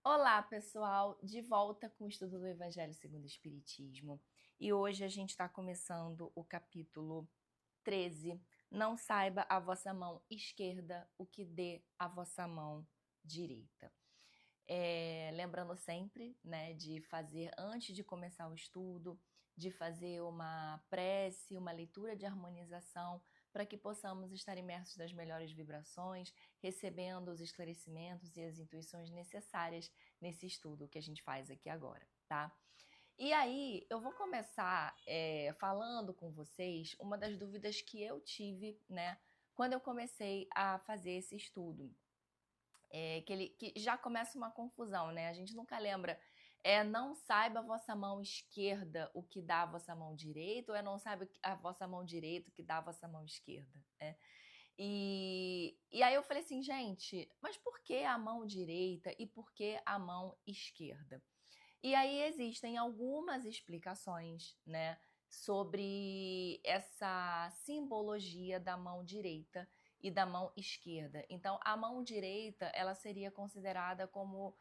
Olá, pessoal! De volta com o estudo do Evangelho segundo o Espiritismo. E hoje a gente está começando o capítulo 13. Não saiba a vossa mão esquerda o que dê a vossa mão direita. Lembrando sempre, né, de fazer antes de começar o estudo, de fazer uma prece, uma leitura de harmonização, para que possamos estar imersos nas melhores vibrações, recebendo os esclarecimentos e as intuições necessárias nesse estudo que a gente faz aqui agora, tá? E aí, eu vou começar falando com vocês uma das dúvidas que eu tive, né, quando eu comecei a fazer esse estudo. Que já começa uma confusão, né? A gente nunca lembra. Não saiba a vossa mão esquerda o que dá a vossa mão direita, ou não saiba a vossa mão direita o que dá a vossa mão esquerda, né? E aí eu falei assim, gente, mas por que a mão direita e por que a mão esquerda? E aí existem algumas explicações, né, sobre essa simbologia da mão direita e da mão esquerda. Então, a mão direita, ela seria considerada como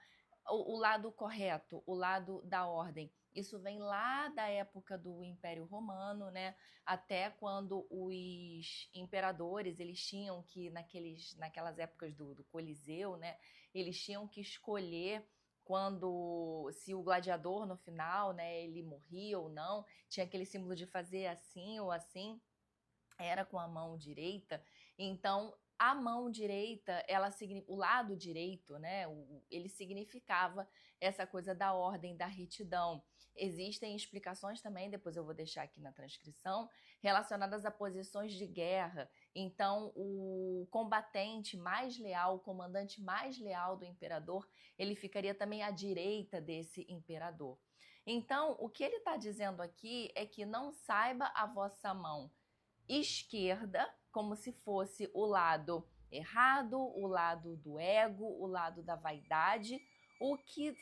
o lado correto, o lado da ordem. Isso vem lá da época do Império Romano, né? Até quando os imperadores, eles tinham que, naquelas épocas do Coliseu, né? Eles tinham que escolher se o gladiador no final, né, ele morria ou não, tinha aquele símbolo de fazer assim ou assim, era com a mão direita. Então, a mão direita, o lado direito, né, ele significava essa coisa da ordem, da retidão. Existem explicações também, depois eu vou deixar aqui na transcrição, relacionadas a posições de guerra. Então, o combatente mais leal, o comandante mais leal do imperador, ele ficaria também à direita desse imperador. Então, o que ele está dizendo aqui é que não saiba a vossa mão esquerda, como se fosse o lado errado, o lado do ego, o lado da vaidade, o que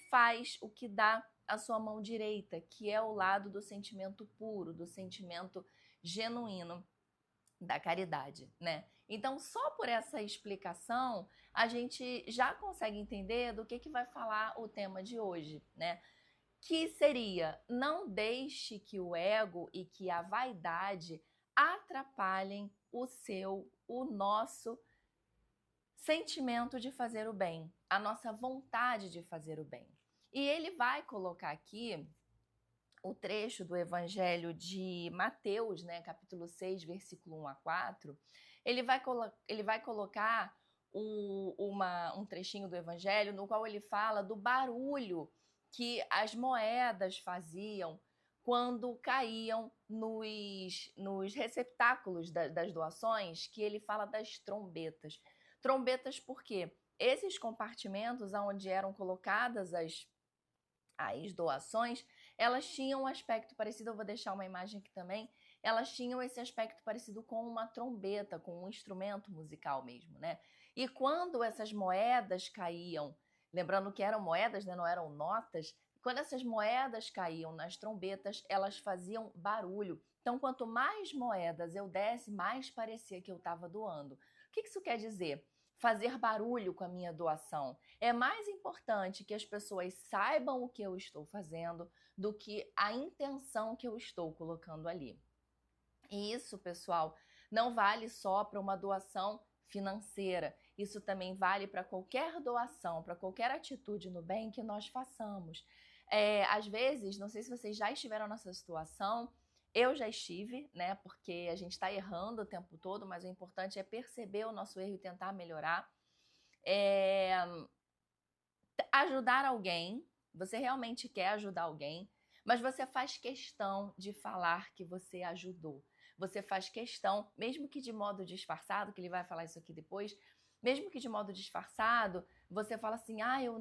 dá a sua mão direita, que é o lado do sentimento puro, do sentimento genuíno da caridade, né? Então, só por essa explicação, a gente já consegue entender do que vai falar o tema de hoje, né? Que seria: não deixe que o ego e que a vaidade atrapalhem o nosso sentimento de fazer o bem, a nossa vontade de fazer o bem. E ele vai colocar aqui o trecho do Evangelho de Mateus, né, capítulo 6, versículo 1 a 4. Ele vai colocar um trechinho do Evangelho no qual ele fala do barulho que as moedas faziam quando caíam nos receptáculos das doações, que ele fala das trombetas. Trombetas por quê? Esses compartimentos onde eram colocadas as doações, elas tinham um aspecto parecido, eu vou deixar uma imagem aqui também, elas tinham esse aspecto parecido com uma trombeta, com um instrumento musical mesmo, né? E quando essas moedas caíam, lembrando que eram moedas, né, não eram notas, quando essas moedas caíam nas trombetas, elas faziam barulho. Então, quanto mais moedas eu desse, mais parecia que eu estava doando. O que isso quer dizer? Fazer barulho com a minha doação. É mais importante que as pessoas saibam o que eu estou fazendo do que a intenção que eu estou colocando ali. E isso, pessoal, não vale só para uma doação financeira. Isso também vale para qualquer doação, para qualquer atitude no bem que nós façamos. Às vezes, não sei se vocês já estiveram nessa situação, eu já estive, né? Porque a gente está errando o tempo todo, mas o importante é perceber o nosso erro e tentar melhorar. É, Ajudar alguém, você realmente quer ajudar alguém, mas você faz questão de falar que você ajudou. Você faz questão, mesmo que de modo disfarçado, que ele vai falar isso aqui depois, mesmo que de modo disfarçado, você fala assim: "Ah, eu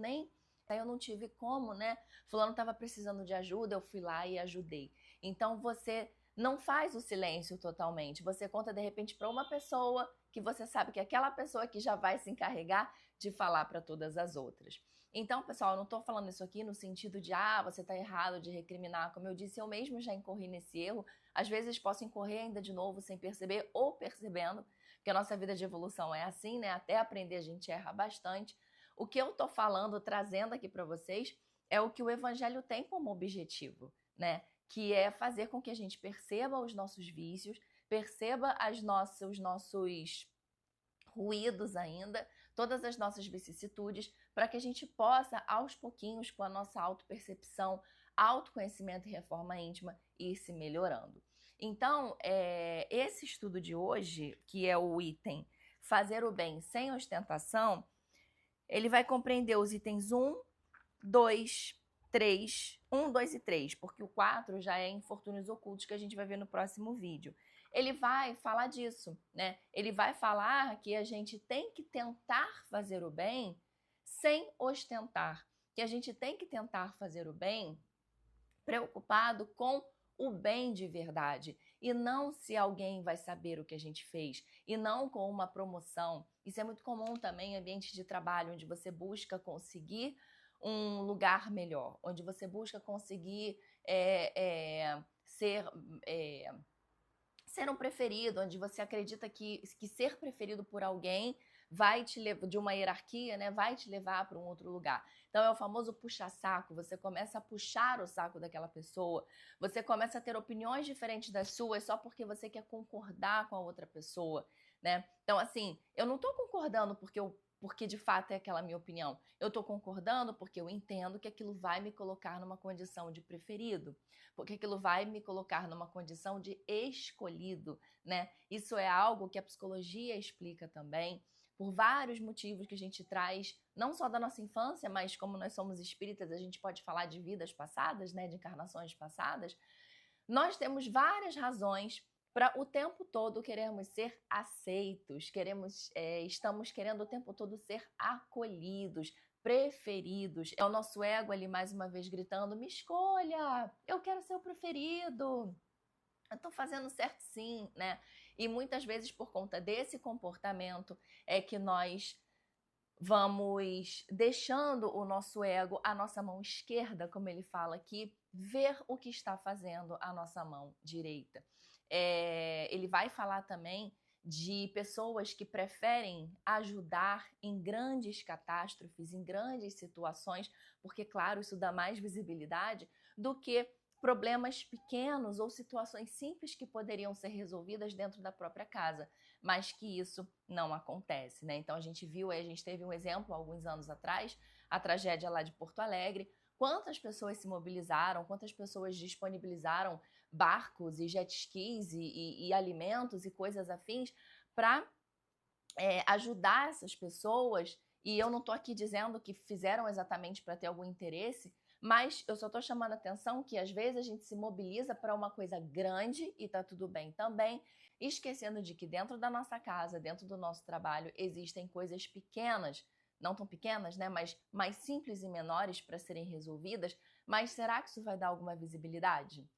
não tive como, né? Fulano estava precisando de ajuda, eu fui lá e ajudei". Então você não faz o silêncio totalmente. Você conta de repente para uma pessoa que você sabe que é aquela pessoa que já vai se encarregar de falar para todas as outras. Então, pessoal, eu não estou falando isso aqui no sentido de, você está errado, de recriminar. Como eu disse, eu mesmo já incorri nesse erro. Às vezes posso incorrer ainda de novo sem perceber ou percebendo, porque a nossa vida de evolução é assim, né? Até aprender a gente erra bastante. O que eu tô falando, trazendo aqui para vocês, é o que o evangelho tem como objetivo, né? Que é fazer com que a gente perceba os nossos vícios, perceba os nossos ruídos ainda, todas as nossas vicissitudes, para que a gente possa, aos pouquinhos, com a nossa autopercepção, autoconhecimento e reforma íntima, ir se melhorando. Então, esse estudo de hoje, que é o item Fazer o Bem Sem Ostentação, ele vai compreender os itens 1, 2, 3, 1, 2 e 3, porque o 4 já é infortúnios ocultos que a gente vai ver no próximo vídeo. Ele vai falar disso, né? Ele vai falar que a gente tem que tentar fazer o bem sem ostentar, que a gente tem que tentar fazer o bem preocupado com o bem de verdade e não se alguém vai saber o que a gente fez e não com uma promoção. Isso é muito comum também em ambientes de trabalho, onde você busca conseguir um lugar melhor, onde você busca conseguir ser um preferido, onde você acredita que ser preferido por alguém vai te levar, de uma hierarquia, né, vai te levar para um outro lugar. Então é o famoso puxa-saco, você começa a puxar o saco daquela pessoa, você começa a ter opiniões diferentes das suas só porque você quer concordar com a outra pessoa, né? Então assim, eu não tô concordando porque de fato é aquela minha opinião. Eu tô concordando porque eu entendo que aquilo vai me colocar numa condição de preferido, porque aquilo vai me colocar numa condição de escolhido, né? Isso é algo que a psicologia explica também, por vários motivos que a gente traz, não só da nossa infância, mas como nós somos espíritas, a gente pode falar de vidas passadas, né, de encarnações passadas. Nós temos várias razões para o tempo todo queremos ser aceitos, estamos querendo o tempo todo ser acolhidos, preferidos. É o nosso ego ali mais uma vez gritando: me escolha, eu quero ser o preferido. Eu tô fazendo certo sim, né? E muitas vezes por conta desse comportamento é que nós vamos deixando o nosso ego, a nossa mão esquerda, como ele fala aqui, ver o que está fazendo a nossa mão direita. Ele vai falar também de pessoas que preferem ajudar em grandes catástrofes, em grandes situações, porque, claro, isso dá mais visibilidade do que problemas pequenos ou situações simples que poderiam ser resolvidas dentro da própria casa, mas que isso não acontece, né? Então a gente teve um exemplo alguns anos atrás, a tragédia lá de Porto Alegre, quantas pessoas se mobilizaram, quantas pessoas disponibilizaram barcos e jet skis e alimentos e coisas afins para ajudar essas pessoas. E eu não estou aqui dizendo que fizeram exatamente para ter algum interesse, mas eu só estou chamando a atenção que às vezes a gente se mobiliza para uma coisa grande e tá tudo bem também, esquecendo de que dentro da nossa casa, dentro do nosso trabalho, existem coisas pequenas, não tão pequenas, né, mas mais simples e menores para serem resolvidas. Mas será que isso vai dar alguma visibilidade?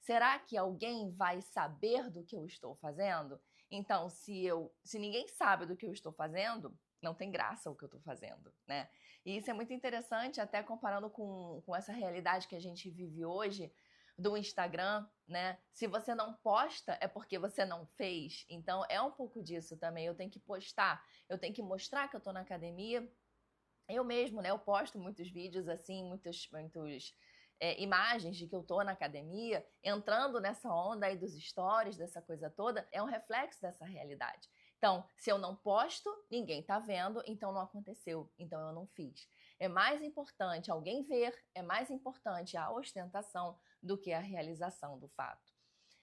Será que alguém vai saber do que eu estou fazendo? Então, se ninguém sabe do que eu estou fazendo, não tem graça o que eu estou fazendo, né? E isso é muito interessante, até comparando com essa realidade que a gente vive hoje do Instagram, né? Se você não posta, é porque você não fez. Então, é um pouco disso também. Eu tenho que postar, eu tenho que mostrar que eu estou na academia. Eu mesmo, né? Eu posto muitos vídeos assim, muitos imagens de que eu tô na academia, entrando nessa onda aí dos stories, dessa coisa toda, é um reflexo dessa realidade. Então, se eu não posto, ninguém tá vendo, então não aconteceu, então eu não fiz. É mais importante alguém ver, é mais importante a ostentação do que a realização do fato.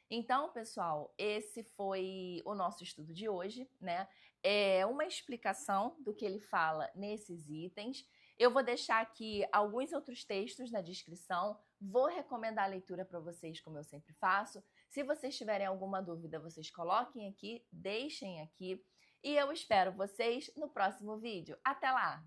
Então, pessoal, esse foi o nosso estudo de hoje, né? É uma explicação do que ele fala nesses itens. Eu vou deixar aqui alguns outros textos na descrição. Vou recomendar a leitura para vocês, como eu sempre faço. Se vocês tiverem alguma dúvida, vocês coloquem aqui, deixem aqui. E eu espero vocês no próximo vídeo. Até lá!